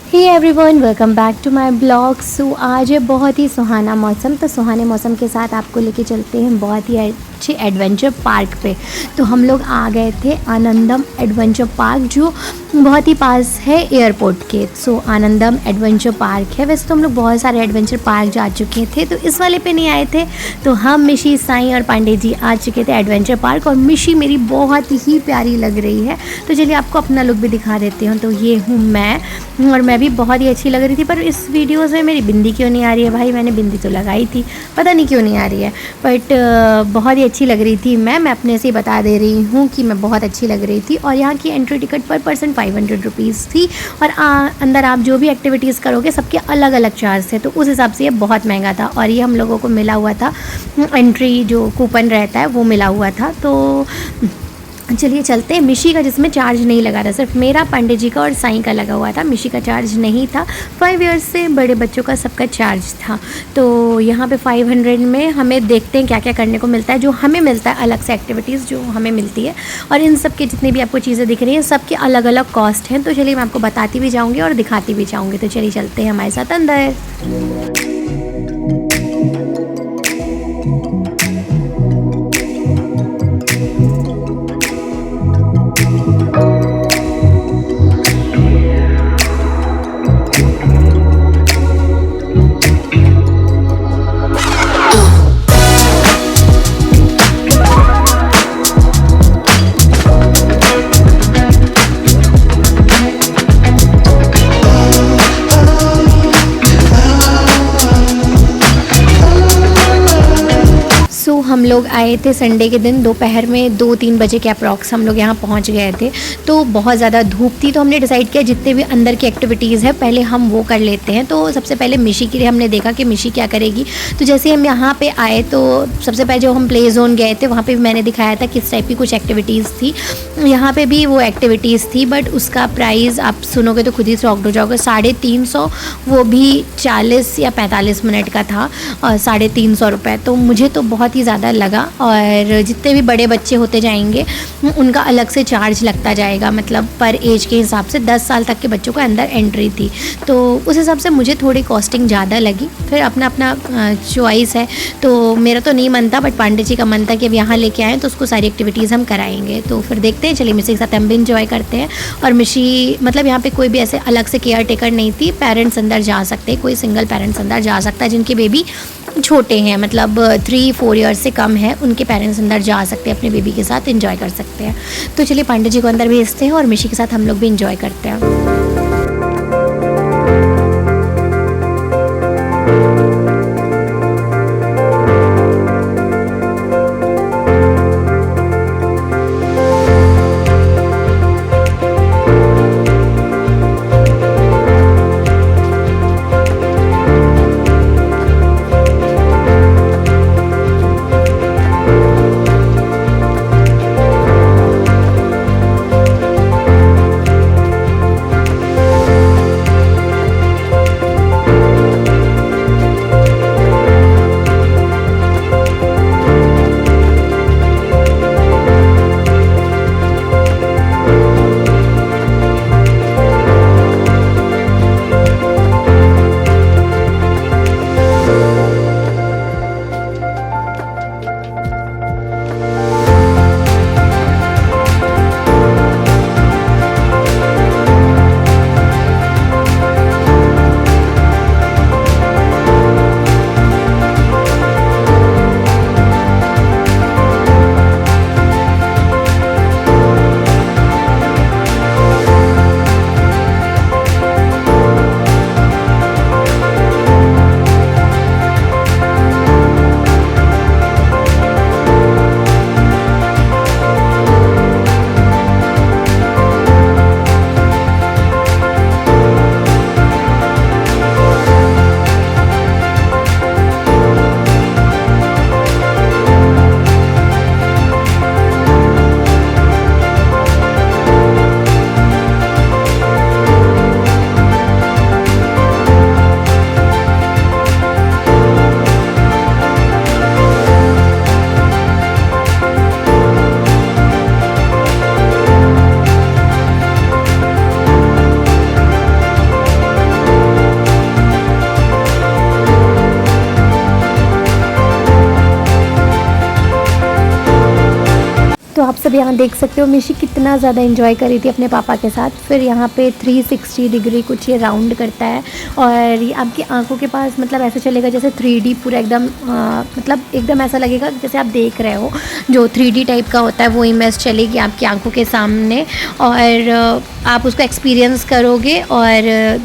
Hey everyone, welcome back to my blog. So आज है बहुत ही सुहाना मौसम। तो सुहाने मौसम के साथ आपको लेके चलते हैं बहुत ही अच्छे एडवेंचर पार्क पे। तो हम लोग आ गए थे आनंदम एडवेंचर पार्क, जो बहुत ही पास है एयरपोर्ट के। सो आनंदम एडवेंचर पार्क है। वैसे तो हम लोग बहुत सारे एडवेंचर पार्क जा चुके थे, तो इस वाले पे नहीं आए थे। तो हम, मिशी, साईं और पांडे जी आ चुके थे एडवेंचर पार्क। और मिशी मेरी बहुत ही प्यारी लग रही है, तो चलिए आपको अपना लुक भी दिखा देती हूँ। तो ये हूँ मैं, और मैं भी बहुत ही अच्छी लग रही थी। पर इस वीडियोज़ में मेरी बिंदी क्यों नहीं आ रही है भाई? मैंने बिंदी तो लगाई थी, पता नहीं क्यों नहीं आ रही है। बट बहुत ही अच्छी लग रही थी मैं अपने से ही बता दे रही हूँ कि मैं बहुत अच्छी लग रही थी। और यहाँ की एंट्री टिकट पर पर्सन 500 रुपीज़ थी। और अंदर आप जो भी एक्टिविटीज़ करोगे सबके अलग अलग चार्ज थे, तो उस हिसाब से ये बहुत महंगा था। और ये हम लोगों को मिला हुआ था, एंट्री जो कूपन रहता है वो मिला हुआ था। तो चलिए चलते हैं। मिशी का जिसमें चार्ज नहीं लगा था, सिर्फ मेरा, पांडे जी का और साईं का लगा हुआ था। मिशी का चार्ज नहीं था। 5 इयर्स से बड़े बच्चों का सबका चार्ज था। तो यहाँ पे 500 में हमें देखते हैं क्या क्या करने को मिलता है। जो हमें मिलता है अलग से एक्टिविटीज़ जो हमें मिलती है, और इन सब के जितनी भी आपको चीज़ें दिख रही हैं सबके अलग अलग कॉस्ट हैं। तो चलिए मैं आपको बताती भी जाऊँगी और दिखाती भी जाऊँगी। तो चलिए चलते हैं हमारे साथ अंदर। हम लोग आए थे संडे के दिन दोपहर में 2-3 बजे के अप्रॉक्स हम लोग यहाँ पहुँच गए थे। तो बहुत ज़्यादा धूप थी, तो हमने डिसाइड किया जितने भी अंदर की एक्टिविटीज़ है पहले हम वो कर लेते हैं। तो सबसे पहले मिशी के लिए हमने देखा कि मिशी क्या करेगी। तो जैसे हम यहाँ पे आए तो सबसे पहले जो हम प्ले जोन गए थे वहाँ पर भी मैंने दिखाया था किस टाइप की कुछ एक्टिविटीज़ थी। यहाँ पर भी वो एक्टिविटीज़ थी, बट उसका प्राइस आप सुनोगे तो खुद ही शॉक्ड हो जाओगे। 350, वो भी 40 या 45 मिनट का था, और 350 रुपये। तो मुझे तो बहुत ही ज़्यादा लगा। और जितने भी बड़े बच्चे होते जाएंगे उनका अलग से चार्ज लगता जाएगा, मतलब पर एज के हिसाब से 10 साल तक के बच्चों को अंदर एंट्री थी। तो उस हिसाब से मुझे थोड़ी कॉस्टिंग ज़्यादा लगी। फिर अपना अपना चॉइस है। तो मेरा तो नहीं मन था, बट पांडे जी का मन था कि अब यहाँ लेके आएँ तो उसको सारी एक्टिविटीज़ हम कराएंगे। तो फिर देखते हैं, चलिए मिशी के साथ हम भी इंजॉय करते हैं। और मिशी, मतलब यहाँ पे कोई भी ऐसे अलग से केयर टेकर नहीं थी। पेरेंट्स अंदर जा सकते हैं, कोई सिंगल पेरेंट्स अंदर जा सकता है जिनके बेबी छोटे हैं, मतलब 3-4 ईयर्स से कम है, उनके पेरेंट्स अंदर जा सकते हैं, अपने बेबी के साथ एंजॉय कर सकते हैं। तो चलिए पांडे जी को अंदर भेजते हैं और मिशी के साथ हम लोग भी एंजॉय करते हैं। सब यहाँ देख सकते हो मिशी कितना ज़्यादा एंजॉय करी थी अपने पापा के साथ। फिर यहाँ पे 360 डिग्री कुछ ये राउंड करता है और ये आपकी आंखों के पास मतलब ऐसा चलेगा जैसे 3D पूरा एकदम मतलब एकदम ऐसा लगेगा जैसे आप देख रहे हो, जो 3D टाइप का होता है वो इमेज चलेगी आपकी आंखों के सामने और आप उसको एक्सपीरियंस करोगे और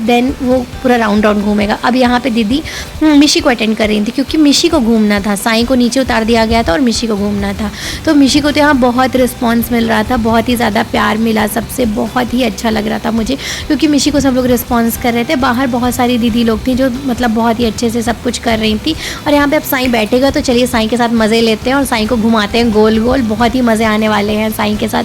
देन वो पूरा राउंड राउंड घूमेगा। अब यहाँ पे दीदी मिशी को अटेंड कर रही थी क्योंकि मिशी को घूमना था, साईं को नीचे उतार दिया गया था और मिशी को घूमना था। तो मिशी को तो यहाँ बहुत रिस्पांस मिल रहा था, बहुत ही ज़्यादा प्यार मिला सबसे, बहुत ही अच्छा लग रहा था मुझे क्योंकि मिशी को सब लोग रिस्पॉन्स कर रहे थे। बाहर बहुत सारी दीदी लोग थी जो मतलब बहुत ही अच्छे से सब कुछ कर रही थी। और यहाँ पे अब साईं बैठेगा तो चलिए साईं के साथ मज़े लेते हैं और साईं को घुमाते हैं गोल गोल। बहुत ही मज़े आने वाले हैं साईं के साथ।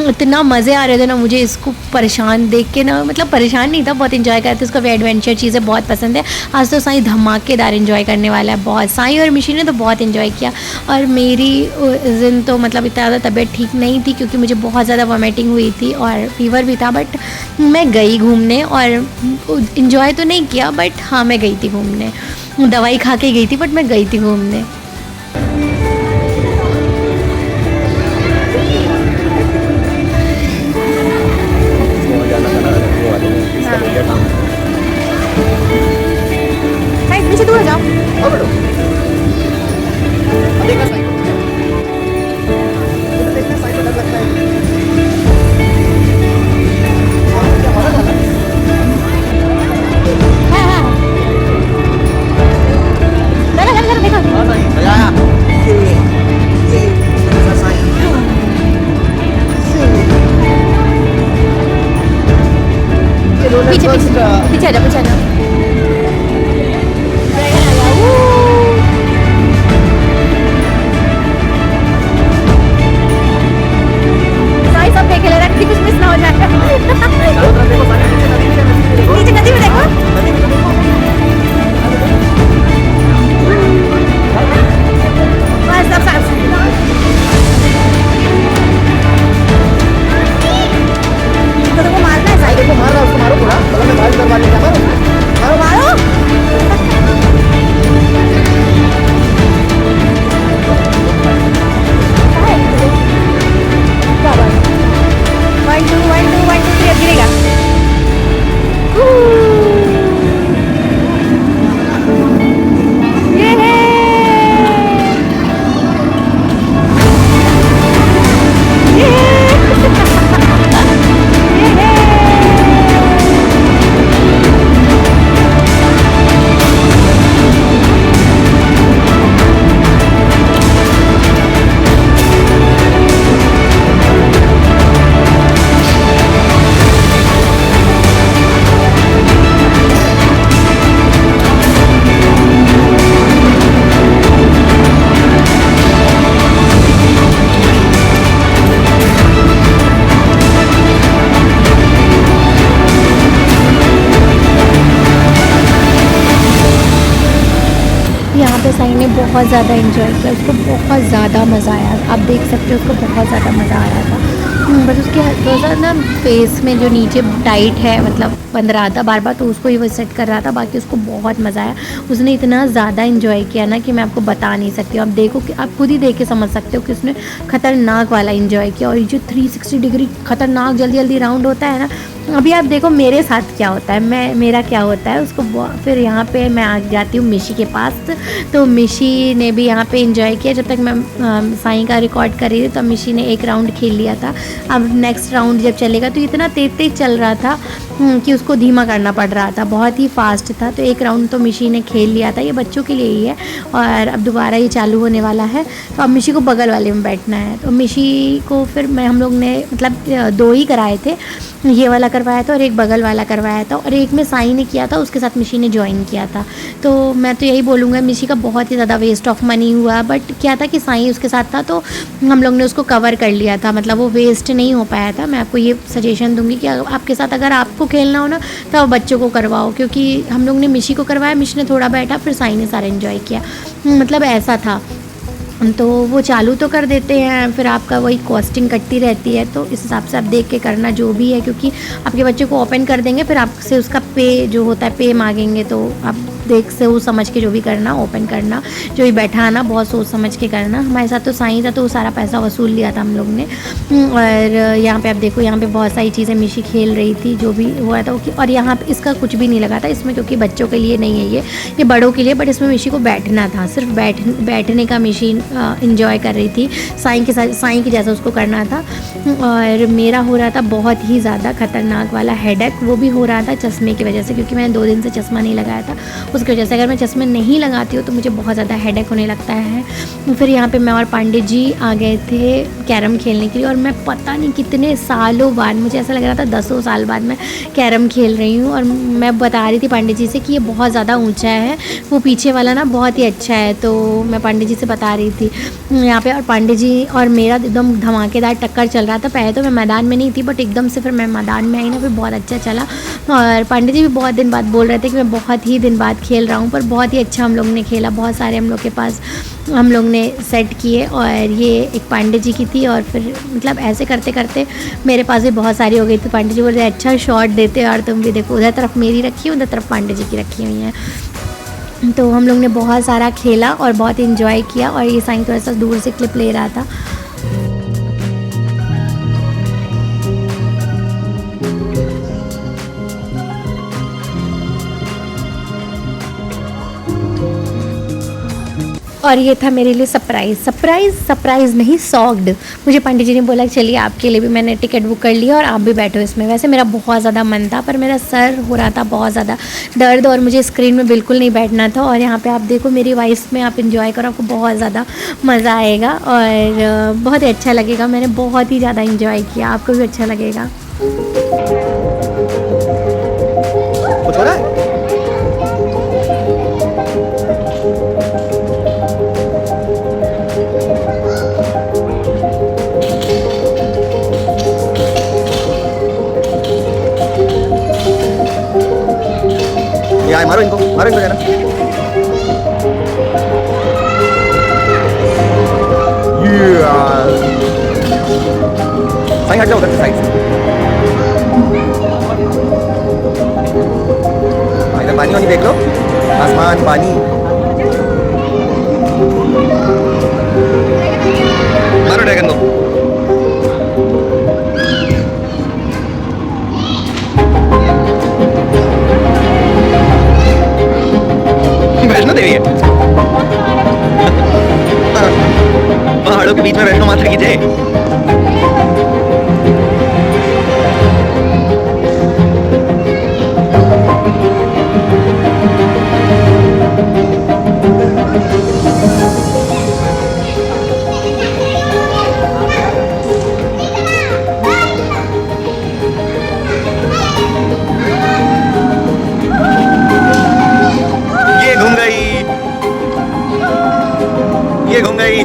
इतना मज़े आ रहे थे ना मुझे इसको परेशान देख के ना, मतलब परेशान नहीं था, बहुत इन्जॉय करते। उसको भी एडवेंचर चीज़ें बहुत पसंद है। आज तो साईं धमाकेदार इन्जॉय करने वाला है बहुत। साईं और मिशी ने तो बहुत इन्जॉय किया और मेरी उस दिन तो मतलब इतना ज़्यादा तबीयत ठीक नहीं थी क्योंकि मुझे बहुत ज़्यादा वॉमिटिंग हुई थी और फीवर भी था। बट मैं गई घूमने और इन्जॉय तो नहीं किया बट हाँ मैं गई थी घूमने। दवाई खा के गई थी बट मैं गई थी घूमने। नीचे दूर जाओ। पीछे पीछे पीछे आ जा, पीछे आ जा। साईं सब देख ले रहा है, कुछ मिस ना हो जाए। नीचे नदी में देखो। बस अब सांस को मारना है, साईं को मार रहा है, उसको मारो पूरा, बगल में बाल करवा लेगा, मारो मारो। यहाँ पे साईं ने बहुत ज़्यादा एंजॉय किया, उसको बहुत ज़्यादा मज़ा आया। आप देख सकते हो उसको बहुत ज़्यादा मज़ा आ रहा था। बस उसके थोड़ा ना फेस में जो नीचे टाइट है मतलब बंद रहा था बार बार, तो उसको ही वो सेट कर रहा था। बाकी उसको बहुत मज़ा आया, उसने इतना ज़्यादा एंजॉय किया ना कि मैं आपको बता नहीं सकती हूँ। आप देखो कि आप खुद ही देख के समझ सकते हो कि उसने ख़तरनाक वाला एंजॉय किया। और ये जो 360 डिग्री ख़तरनाक जल्दी जल्दी राउंड होता है ना, अभी आप देखो मेरे साथ क्या होता है, मेरा क्या होता है उसको। फिर यहाँ पे मैं आ जाती हूँ मिशी के पास, तो मिशी ने भी यहाँ पे एंजॉय किया। जब तक मैं साईं का रिकॉर्ड कर रही थी तो मिशी ने एक राउंड खेल लिया था। अब नेक्स्ट राउंड जब चलेगा तो इतना तेज तेज चल रहा था कि उसको धीमा करना पड़ रहा था, बहुत ही फास्ट था। तो एक राउंड तो मिशी ने खेल लिया था, ये बच्चों के लिए ही है। और अब दोबारा ये चालू होने वाला है, तो अब मिशी को बगल वाले में बैठना है। तो मिशी को फिर हम लोग ने मतलब 2 ही कराए थे, ये वाला करवाया था और एक बगल वाला करवाया था, और एक में साईं ने किया था, उसके साथ मिशी ने ज्वाइन किया था। तो मैं तो यही बोलूँगा मिशी का बहुत ही ज़्यादा वेस्ट ऑफ मनी हुआ। बट क्या था कि साईं उसके साथ था तो हम लोग ने उसको कवर कर लिया था, मतलब वो वेस्ट नहीं हो पाया था। मैं आपको ये सजेशन दूंगी कि आपके साथ अगर आपको खेलना हो ना तो बच्चों को करवाओ, क्योंकि हम लोग ने मिशी को करवाया, मिशी ने थोड़ा बैठा, फिर साईं ने सारा एंजॉय किया, मतलब ऐसा था। तो वो चालू तो कर देते हैं, फिर आपका वही कॉस्टिंग कटती रहती है। तो इस हिसाब से आप देख के करना जो भी है, क्योंकि आपके बच्चे को ओपन कर देंगे फिर आपसे उसका पे जो होता है पे मांगेंगे, तो आप देख से वो समझ के जो भी करना, ओपन करना, जो भी बैठा आना, बहुत सोच समझ के करना। हमारे साथ तो साईं था तो वो सारा पैसा वसूल लिया था हम लोग ने। और यहाँ पे आप देखो, यहाँ पे बहुत सारी चीज़ें मिशी खेल रही थी, जो भी हुआ था वो। और यहाँ पे इसका कुछ भी नहीं लगा था इसमें, क्योंकि बच्चों के लिए नहीं है ये बड़ों के लिए। बट इसमें मिशी को बैठना था, सिर्फ बैठने का मिशी इंजॉय कर रही थी साईं के साथ, साईं के जैसा उसको करना था। और मेरा हो रहा था बहुत ही ज़्यादा खतरनाक वाला हेडेक, वो भी हो रहा था चश्मे की वजह से, क्योंकि मैंने 2 दिन से चश्मा नहीं लगाया था। उसकी वजह से अगर मैं चश्मे नहीं लगाती हूँ तो मुझे बहुत ज़्यादा हेडेक होने लगता है। फिर यहाँ पे मैं और पांडे जी आ गए थे कैरम खेलने के लिए। और मैं पता नहीं कितने सालों बाद, मुझे ऐसा लग रहा था 10 साल बाद मैं कैरम खेल रही हूँ। और मैं बता रही थी पांडे जी से कि ये बहुत ज़्यादा ऊँचा है, वो पीछे वाला ना बहुत ही अच्छा है। तो मैं पांडे जी से बता रही थी यहाँ पे। और पांडे जी और मेरा एकदम धमाकेदार टक्कर चल रहा था। पहले तो मैं मैदान में नहीं थी, बट एकदम से फिर मैं मैदान में आई ना, फिर बहुत अच्छा चला। और पांडे जी भी बहुत दिन बाद बोल रहे थे कि मैं बहुत ही दिन बाद खेल रहा हूँ, पर बहुत ही अच्छा हम लोग ने खेला। बहुत सारे हम लोग के पास हम लोग ने सेट किए, और ये एक पांडे जी की थी। और फिर मतलब ऐसे करते करते मेरे पास भी बहुत सारी हो गई थी। पांडे जी बोल रहे अच्छा शॉट देते हो, और तुम भी देखो, उधर तरफ मेरी रखी है, उधर तरफ पांडे जी की रखी हुई हैं। तो हम लोग ने बहुत सारा खेला और बहुत इंजॉय किया। और ये साईं थोड़ा सा दूर से क्लिप ले रहा था। और ये था मेरे लिए सरप्राइज़ नहीं, सॉक्ड। मुझे पंडित जी ने बोला चलिए आपके लिए भी मैंने टिकट बुक कर लिया और आप भी बैठो इसमें। वैसे मेरा बहुत ज़्यादा मन था, पर मेरा सर हो रहा था बहुत ज़्यादा दर्द, और मुझे स्क्रीन में बिल्कुल नहीं बैठना था। और यहाँ पे आप देखो मेरी वॉइस में, आप इंजॉय करो, आपको बहुत ज़्यादा मज़ा आएगा और बहुत ही अच्छा लगेगा। मैंने बहुत ही ज़्यादा इंजॉय किया, आपको भी अच्छा लगेगा। कुछ हो रहा है? यार मारो इनको जरा। साइड हट जाओ उधर से, साइड से। इधर पानी वानी देख लो, आसमान पानी। मारो ड्रैगन को। वैष्णो देवी है। पहाड़ों के बीच में वैष्णो माता की जय। ये घूम गई।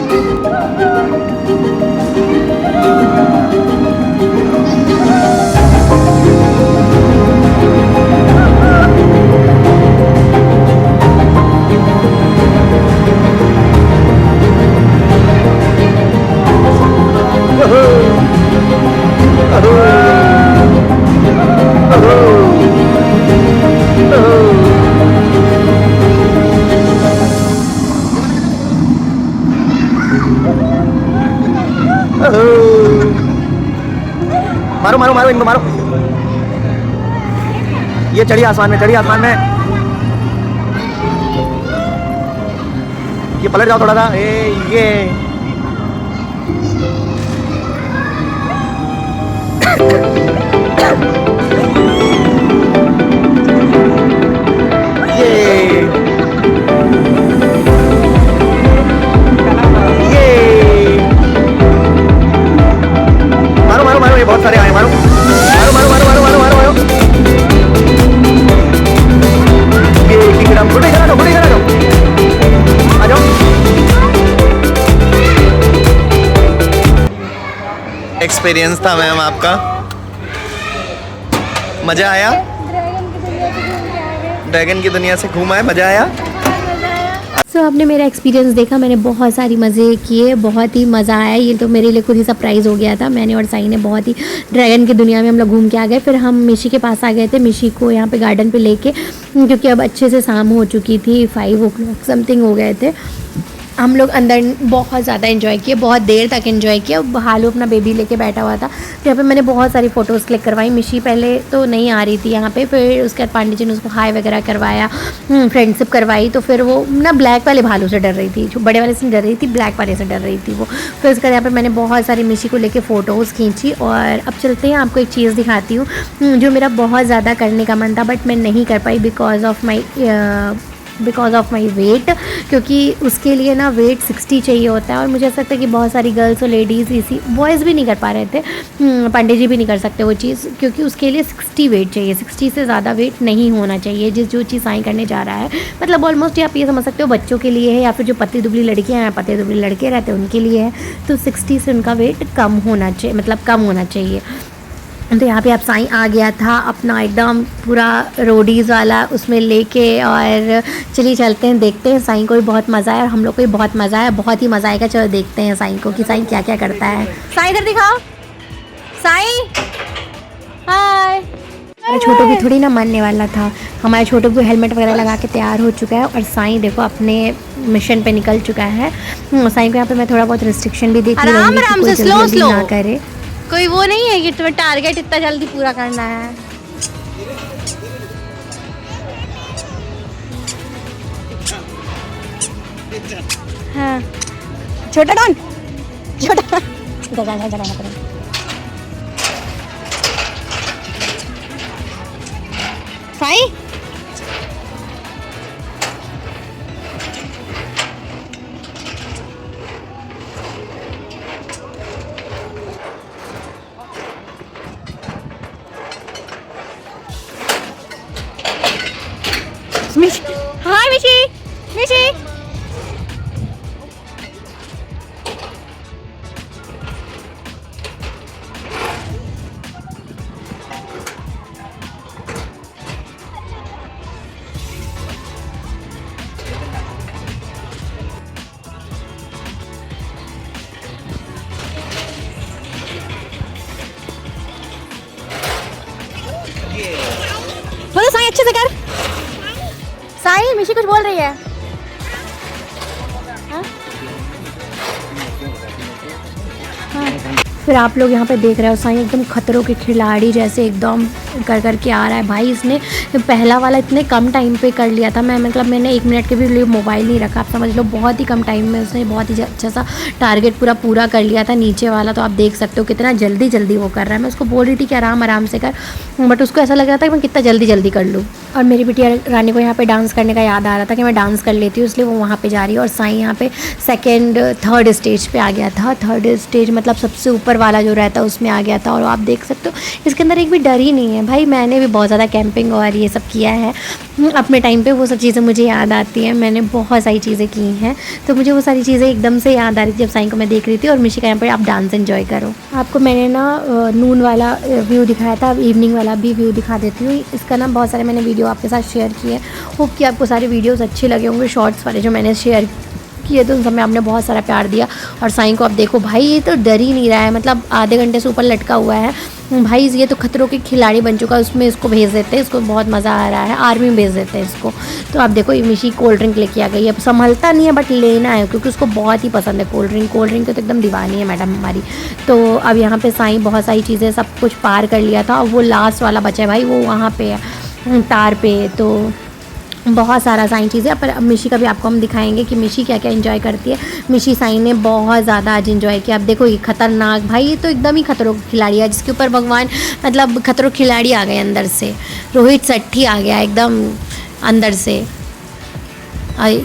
मारो मारो मारो इनको मारो। ये चढ़ी आसमान में, चढ़ी आसमान में। ये पलट जाओ थोड़ा सा। ये बहुत सारे आए। मारो मारो मारो मारो मारो मारो मारो मारो। ये किंगडम गुड इधर आ जाओ, गुड इधर आ जाओ, आ जाओ। एक्सपीरियंस था मैम आपका, मजा आया? ड्रैगन की दुनिया से घूमा है, मजा आया? सो आपने मेरा एक्सपीरियंस देखा, मैंने बहुत सारी मज़े किए, बहुत ही मज़ा आया। ये तो मेरे लिए खुद ही सरप्राइज़ हो गया था। मैंने और साई ने बहुत ही ड्रैगन की दुनिया में हम लोग घूम के आ गए। फिर हम मिशी के पास आ गए थे, मिशी को यहाँ पे गार्डन पे लेके, क्योंकि अब अच्छे से शाम हो चुकी थी, 5 o'clock समथिंग हो गए थे। हम लोग अंदर बहुत ज़्यादा एंजॉय किए, बहुत देर तक एंजॉय किया। हालू अपना बेबी लेके बैठा हुआ था। यहाँ पे मैंने बहुत सारी फ़ोटोज़ क्लिक करवाई। मिशी पहले तो नहीं आ रही थी यहाँ पे, फिर उसके बाद पांडे जी ने उसको हाय वगैरह करवाया, फ्रेंडशिप करवाई। तो फिर वो ना ब्लैक वाले भालू से डर रही थी, जो बड़े वाले से डर रही थी, ब्लैक वाले से डर रही थी वो। फिर उसके बाद यहाँ पर मैंने बहुत सारी मिशी को लेके फ़ोटोज़ खींची। और अब चलते हैं, आपको एक चीज़ दिखाती हूँ जो मेरा बहुत ज़्यादा करने का मन था, बट मैं नहीं कर पाई बिकॉज ऑफ माई वेट, क्योंकि उसके लिए ना वेट 60 चाहिए होता है। और मुझे ऐसा लगता है कि बहुत सारी गर्ल्स और लेडीज़, इसी बॉयज़ भी नहीं कर पा रहे थे, पांडे जी भी नहीं कर सकते वो चीज़, क्योंकि उसके लिए 60 वेट चाहिए। 60 से ज़्यादा वेट नहीं होना चाहिए जो चीज़ साई करने जा रहा है। मतलब ऑलमोस्ट आप ये समझ सकते हो बच्चों के लिए है, या फिर जो पतली दुबली लड़कियाँ हैं, पतले दुबले लड़के रहते हैं, उनके लिए है। तो 60 से उनका वेट कम होना चाहिए, मतलब कम होना चाहिए। तो यहाँ पे अब साई आ गया था अपना एकदम पूरा रोडीज़ वाला उसमें लेके। और चलिए चलते हैं, देखते हैं। साई को भी बहुत मज़ा आया और हम लोग को भी बहुत मज़ा आया, बहुत ही मज़ा आएगा। चलो देखते हैं साई को कि साई क्या क्या करता है। साई इधर दिखाओ, साई हाय। हमारे छोटू भी थोड़ी ना मानने वाला था। हमारे छोटू भी हेलमेट वगैरह लगा के तैयार हो चुका है और साई देखो अपने मिशन पे निकल चुका है। साई को यहाँ पे मैं थोड़ा बहुत रिस्ट्रिक्शन भी देती हूँ, आराम से स्लो ना करे। कोई वो नहीं है कि तुम्हें टारगेट इतना जल्दी पूरा करना है। हाँ छोटा डॉन, छोटा साई हाय मिशी, मिशी बोलो साई, अच्छे से कर। साई मिशी कुछ बोल रही है। फिर आप लोग यहाँ पे देख रहे हो साई एकदम खतरों के खिलाड़ी जैसे एकदम कर करके आ रहा है। भाई इसने पहला वाला इतने कम टाइम पे कर लिया था। मैंने 1 मिनट के भी लिए मोबाइल नहीं रखा, आप समझ लो। बहुत ही कम टाइम में उसने बहुत ही अच्छा सा टारगेट पूरा कर लिया था नीचे वाला। तो आप देख सकते हो कितना जल्दी वो कर रहा है। मैं उसको बोल रही थी कि आराम से कर, बट उसको ऐसा लग रहा था कि मैं कितना जल्दी कर लूँ। और मेरी बिटिया रानी को यहाँ पे डांस करने का याद आ रहा था कि मैं डांस कर लेती हूँ, इसलिए वो वहाँ पे जा रही है। और साई यहाँ पे 3rd स्टेज पे आ गया था। 3rd स्टेज मतलब सबसे ऊपर वाला जो रहता है उसमें आ गया था। और आप देख सकते हो इसके अंदर एक भी डर ही नहीं है। भाई मैंने भी बहुत ज़्यादा कैंपिंग और ये सब किया है अपने टाइम पे, वो सब चीज़ें मुझे याद आती हैं। मैंने बहुत सारी चीज़ें की हैं, तो मुझे वो सारी चीज़ें एकदम से याद आ रही थी जब साई को मैं देख रही थी। और मिशी का यहाँ पर आप डांस एंजॉय करो। आपको मैंने ना नून वाला व्यू दिखाया था, अब इवनिंग वाला भी व्यू दिखा देती हूँ। इसका ना बहुत सारे मैंने वीडियो आपके साथ शेयर किए। होप कि आपको सारे वीडियोस अच्छे लगे होंगे। शॉर्ट्स वाले जो मैंने शेयर किए तो उन सब में आपने बहुत सारा प्यार दिया। और साई को आप देखो, भाई ये तो डर ही नहीं रहा है, मतलब आधे घंटे से ऊपर लटका हुआ है। भाई ये तो खतरों के खिलाड़ी बन चुका है। उसमें इसको भेज देते हैं, इसको बहुत मज़ा आ रहा है। आर्मी में भेज देते हैं इसको। तो आप देखो, ये मिशी कोल्ड ड्रिंक लेके आ गई। अब संभलता नहीं है बट लेना है, क्योंकि उसको बहुत ही पसंद है कोल्ड ड्रिंक। तो एकदम दीवानी है मैडम हमारी। तो अब यहाँ पे साई बहुत सारी चीज़ें सब कुछ पार कर लिया था। और वो लास्ट वाला बचा है भाई, वो वहाँ पे है तार पे। तो बहुत सारा साई चीज़ें, पर अब मिशी का भी आपको हम दिखाएंगे कि मिशी क्या क्या एंजॉय करती है। मिशी साई ने बहुत ज़्यादा आज एंजॉय किया। अब देखो ये खतरनाक, भाई ये तो एकदम ही खतरों का खिलाड़ी है, जिसके ऊपर भगवान मतलब खतरों के खिलाड़ी आ गए अंदर से। रोहित शेट्टी आ गया एकदम अंदर से।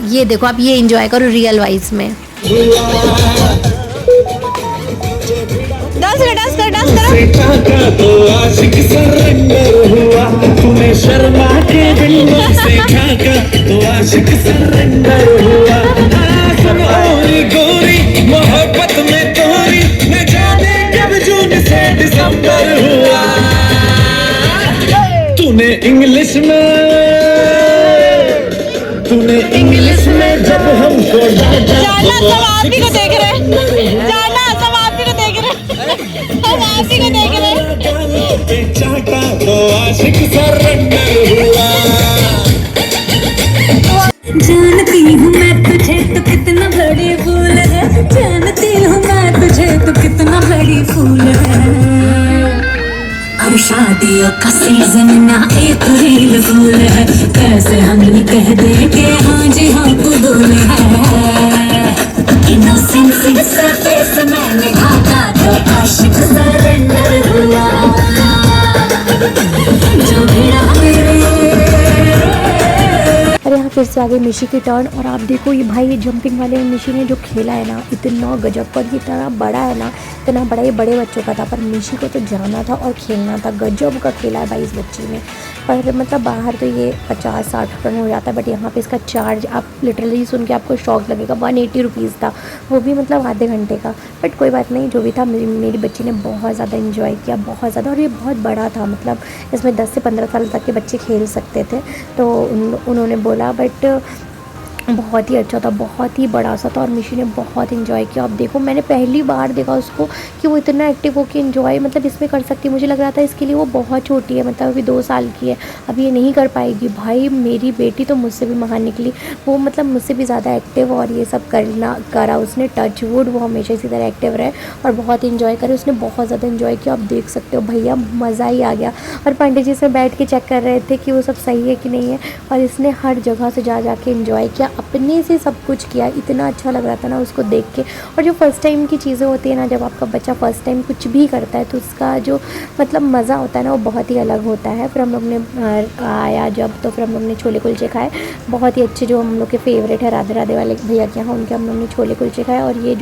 ये देखो आप, ये एंजॉय करो रियल वाइज में। डांस करो। तो आशिक सरेंडर हुआ, तूने शर्मा के बिंदु से झांका तो आशिक सरेंडर हुआ। आसम और गोरी मोहब्बत में तोरी, न जाने कब जून से दिसंबर हुआ। तूने इंग्लिश में जब को डांटा जाना तो सब आप ही आशिक को देख रहे हैं, सरेंडर जाना सब आप ही को देख रहे हैं, सब आप ही को देख रहे हैं। गालों पे चाटा तो आशिक सरेंडर हुआ। जानती हूँ मैं तुझे तो कितना बड़ी फूल है, जानती हूँ मैं तुझे तो कितना बड़ी फूल है। अब शादियों का सीजन ना एक रील फूल है, कैसे हम ये कह दें कि हाँ जी हाँ कबूल है। इनोसेंस से फेस मैंने ढाका तो आशिक सरेंडर हुआ। जो भिड़ा और यहाँ फिर से आगे मिशी की टर्न। और आप देखो ये भाई, ये जंपिंग वाले मिशी ने जो खेला है ना, इतना गजब का, इतना बड़ा है ना, इतना बड़ा, ये बड़े बच्चों का था, पर मिशी को तो जाना था और खेलना था। गजब का खेला है भाई इस बच्ची ने। पर मतलब बाहर तो ये 50-60 रन हो जाता है, बट यहाँ पे इसका चार्ज आप लिटरली सुन के आपको शॉक लगेगा, 180 रुपीज़ था, वो भी मतलब आधे घंटे का। बट कोई बात नहीं, जो भी था, मेरी बच्ची ने बहुत ज़्यादा इन्जॉय किया, बहुत ज़्यादा। और ये बहुत बड़ा था, मतलब इसमें 10 से 15 साल तक के बच्चे खेल सकते थे, तो उन्होंने बोला। बट बहुत ही अच्छा था, बहुत ही बड़ा सा था और मिशी ने बहुत इन्जॉय किया। अब देखो, मैंने पहली बार देखा उसको कि वो इतना एक्टिव हो के इन्जॉय मतलब इसमें कर सकती है। मुझे लग रहा था इसके लिए वो बहुत छोटी है, मतलब अभी 2 साल की है, अभी ये नहीं कर पाएगी। भाई मेरी बेटी तो मुझसे भी महान निकली, वो मतलब मुझसे भी ज़्यादा एक्टिव और ये सब करा उसने। टच वुड, वो हमेशा इसी तरह एक्टिव रहे और बहुत इन्जॉय करे, उसने बहुत ज़्यादा इन्जॉय किया। आप देख सकते हो भैया, मज़ा ही आ गया। और पंडित जी से बैठ के चेक कर रहे थे कि वो सब सही है कि नहीं है, और इसने हर जगह से जा के इन्जॉय किया, अपने से सब कुछ किया। इतना अच्छा लग रहा था ना उसको देख के। और जो फर्स्ट टाइम की चीज़ें होती है ना, जब आपका बच्चा फर्स्ट टाइम कुछ भी करता है तो उसका जो मतलब मज़ा होता है ना, वो बहुत ही अलग होता है। फिर हम लोग ने आया जब, तो फिर हम लोग ने छोले कुलचे खाए, बहुत ही अच्छे, जो हम लोग के फेवरेट है राधे राधे वाले भैया के यहाँ, उनके हम लोग ने छोले कुलचे खाए। और ये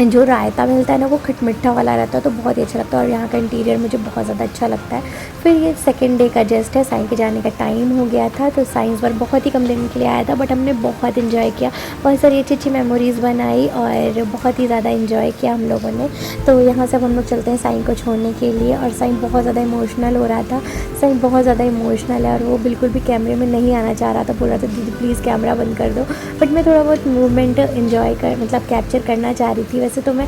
जो रायता मिलता है ना, वो खटमिठा वाला रहता है, तो बहुत ही अच्छा लगता है। और यहाँ का इंटीरियर मुझे बहुत ज़्यादा अच्छा लगता है। फिर ये सेकंड डे का जस्ट है, साईं के जाने का टाइम हो गया था, तो साईं इस बार बहुत ही कम दिन के लिए आया था, बट हमने बहुत इन्जॉय किया, बहुत सारी अच्छी अच्छी मेमोरीज़ बनाई और बहुत ही ज़्यादा इन्जॉय किया हम लोगों ने। तो यहाँ से अब हम लोग चलते हैं साईं को छोड़ने के लिए। और साईं बहुत ज़्यादा इमोशनल हो रहा था, साईं बहुत ज़्यादा इमोशनल है और वो बिल्कुल भी कैमरे में नहीं आना चाह रहा था, बोल रहा था दीदी प्लीज़ कैमरा बंद कर दो। बट मैं थोड़ा बहुत मूवमेंट इन्जॉय मतलब कैप्चर करना चाह रही थी। वैसे तो मैं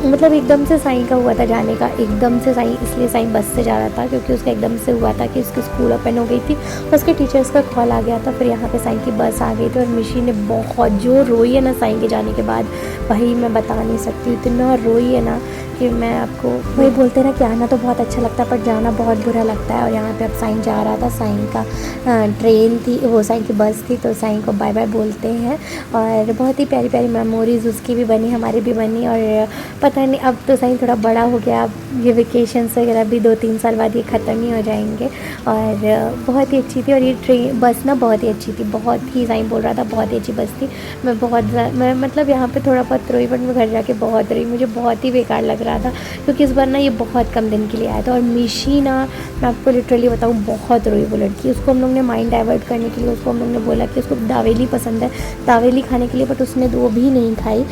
मतलब एकदम से साईं का हुआ था जाने का, एकदम से साईं, इसलिए साईं बस से जा रहा था क्योंकि उसका एकदम से हुआ था कि उसकी स्कूल ओपन हो गई थी, उसके टीचर्स का कॉल आ गया था। फिर यहाँ पे साईं की बस आ गई थी और मिशी ने बहुत जो रोई है ना साईं के जाने के बाद, भाई मैं बता नहीं सकती, इतना रोई है ना कि मैं आपको, वही बोलते ना कि आना तो बहुत अच्छा लगता है पर जाना बहुत बुरा लगता है। और यहाँ पे अब साईं जा रहा था, साईं का ट्रेन थी, वो साईं की बस थी, तो साईं को बाय बाय बोलते हैं। और बहुत ही प्यारी प्यारी मेमोरीज़ उसकी भी बनी, हमारी भी बनी। और पता नहीं, अब तो साईं थोड़ा बड़ा हो गया, अब ये वेकेशंस वगैरह भी 2-3 साल बाद ये ख़त्म ही हो जाएंगे। और बहुत ही अच्छी थी, और ये ट्रेन बस ना बहुत ही अच्छी थी, बहुत ही, साईं बोल रहा था बहुत ही अच्छी बस थी। मैं मतलब यहाँ पे थोड़ा बहुत रोई, बट मैं घर जाके बहुत रोई, मुझे बहुत ही बेकार लग रहा था क्योंकि इस बार ना ये बहुत कम दिन के लिए आया था। और मिशी ना, मैं आपको लिटरली बताऊँ, बहुत रोई वो लड़की। उसको हम लोग ने माइंड डाइवर्ट करने के लिए उसको हम लोग ने बोला कि उसको दावेली पसंद है, दावेली खाने के लिए, बट उसने वो भी नहीं खाई।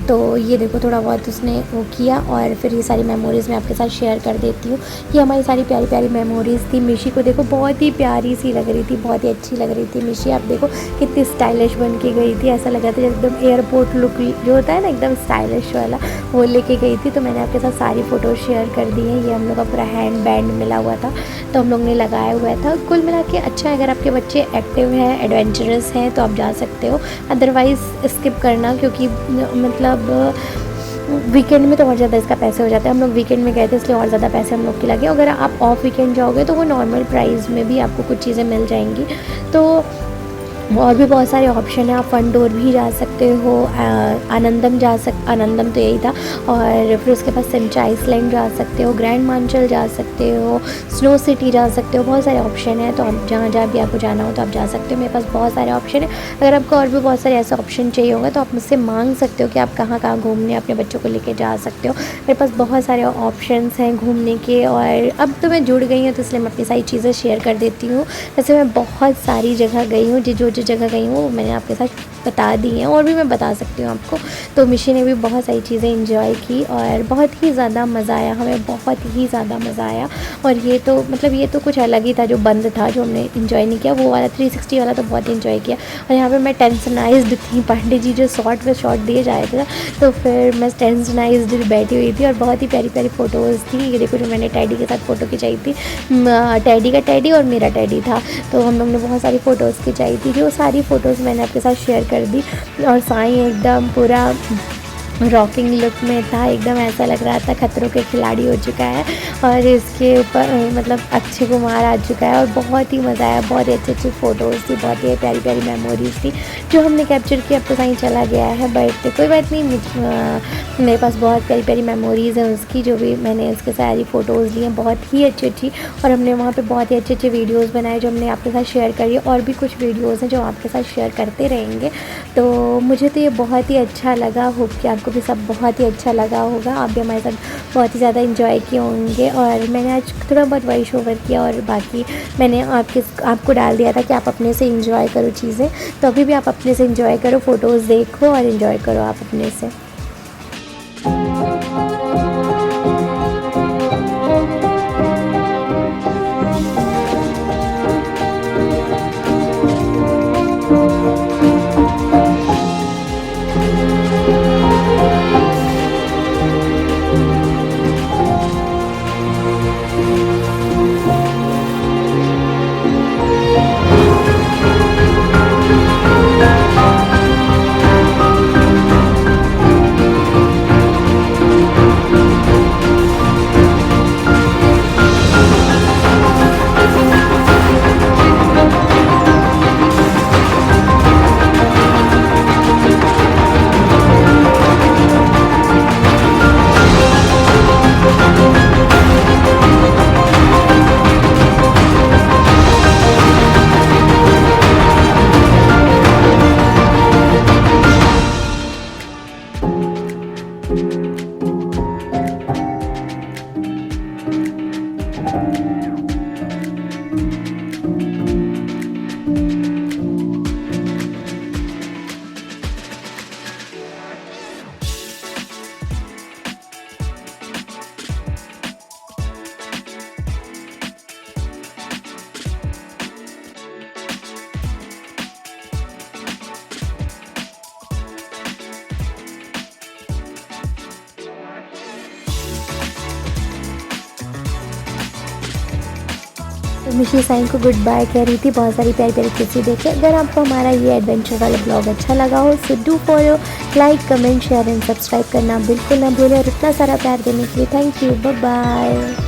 तो ये देखो थोड़ा बहुत उसने वो किया। और फिर ये सारी मेमोरीज़ मैं आपके साथ शेयर कर देती हूँ। ये हमारी सारी प्यारी प्यारी मेमोरीज़ थी। मिशी को देखो बहुत ही प्यारी सी लग रही थी, बहुत ही अच्छी लग रही थी मिशी। आप देखो कितनी स्टाइलिश बन के गई थी, ऐसा लगा था एकदम एयरपोर्ट लुक जो होता है ना, एकदम स्टाइलिश वाला, वो लेके गई थी। तो मैंने आपके साथ सारी फ़ोटोज़ शेयर कर दी हैं। ये हम लोग का पूरा हैंड बैंड मिला हुआ था, तो हम लोग ने लगाया हुआ था। कुल मिला के अच्छा है, अगर आपके बच्चे एक्टिव हैं, एडवेंचरस हैं, तो आप जा सकते हो, अदरवाइज़ स्किप करना, क्योंकि मतलब वीकेंड में तो और ज़्यादा इसका पैसे हो जाते हैं। हम लोग वीकेंड में गए थे इसलिए और ज़्यादा पैसे हम लोग के लगे। अगर आप ऑफ वीकेंड जाओगे तो वो नॉर्मल प्राइस में भी आपको कुछ चीज़ें मिल जाएंगी। तो और भी बहुत सारे ऑप्शन हैं, आप फंडोर भी जा सकते हो, आनंदम आनंदम तो यही था। और फिर उसके बाद सेंट आइसलैंड जा सकते हो, ग्रैंड मांचल जा सकते हो, स्नो सिटी जा सकते हो, बहुत सारे ऑप्शन हैं। तो आप जहाँ भी आपको जाना हो तो आप जा सकते हो। मेरे पास बहुत सारे ऑप्शन है। अगर आपको और भी बहुत सारे ऐसे ऑप्शन चाहिए होगा तो आप मुझसे मांग सकते हो कि आप कहाँ कहाँ घूमने अपने बच्चों को लेके जा सकते हो। मेरे पास बहुत सारे ऑप्शन हैं घूमने के। और अब तो मैं जुड़ गई हूँ तो इसलिए मैं अपनी सारी चीज़ें शेयर कर देती हूँ। वैसे मैं बहुत सारी जगह गई हूँ, जो जगह गई हूँ मैंने आपके साथ बता दी हैं, और भी मैं बता सकती हूँ आपको। तो मिशी ने भी बहुत सारी चीज़ें इंजॉय की और बहुत ही ज़्यादा मज़ा आया, हमें बहुत ही ज़्यादा मज़ा आया। और ये तो मतलब ये तो कुछ अलग ही था, जो बंद था जो हमने इन्जॉय नहीं किया, वो वाला 360 वाला तो बहुत इन्जॉय किया। और यहाँ पे मैं टेंशनाइज्ड थी, पांडे जी जो शॉट पे शॉट दिए जा रहे थे, तो फिर मैं टेंशनाइज्ड बैठी हुई थी। और बहुत ही प्यारी प्यारी फ़ोटोज़ थी। ये देखो जो मैंने टैडी के साथ फ़ोटो खिंचाई थी, टैडी का टैडी और मेरा टैडी था, तो हम लोग ने बहुत सारी फ़ोटोज़ खिंचाई थी। जो सारी फ़ोटोज़ मैंने आपके साथ शेयर कर दी। और साईं एकदम पूरा रॉकिंग लुक में था, एकदम ऐसा लग रहा था खतरों के खिलाड़ी हो चुका है। और इसके ऊपर मतलब अक्षय कुमार आ चुका है और बहुत ही मज़ा आया। बहुत ही अच्छी अच्छी फ़ोटोज़ थी, बहुत ही प्यारी प्यारी मेमोरीज़ थी जो हमने कैप्चर की। अब तो साईं चला गया है, बट कोई बात नहीं, मेरे पास बहुत प्यारी प्यारी मेमोरीज़ हैं उसकी, जो भी मैंने उसके सारी फ़ोटोज़ ली हैं बहुत ही अच्छी अच्छी। और हमने वहाँ पे बहुत ही अच्छे अच्छे वीडियोज़ बनाए जो हमने आपके साथ शेयर करी। और भी कुछ वीडियोज़ हैं जो आपके साथ शेयर करते रहेंगे। तो मुझे तो ये बहुत ही अच्छा लगा, होप कि आपको भी सब बहुत ही अच्छा लगा होगा। आप भी हमारे साथ बहुत ही ज़्यादा एंजॉय किए होंगे। और मैंने आज थोड़ा बहुत वॉइस ओवर किया और बाकी मैंने आपको डाल दिया था कि आप अपने से एंजॉय करो चीज़ें। तो अभी भी आप अपने से एंजॉय करो, फ़ोटोज़ देखो और एंजॉय करो आप अपने से। तो मिशी साईं को गुड बाय कह रही थी, बहुत सारी प्यारी प्यारी किस्से देखे। अगर आपको हमारा ये एडवेंचर वाला ब्लॉग अच्छा लगा हो, so do follow, like, comment, share and subscribe करना बिल्कुल ना भूलें। और इतना सारा प्यार देने के लिए थैंक यू, बाय बाय।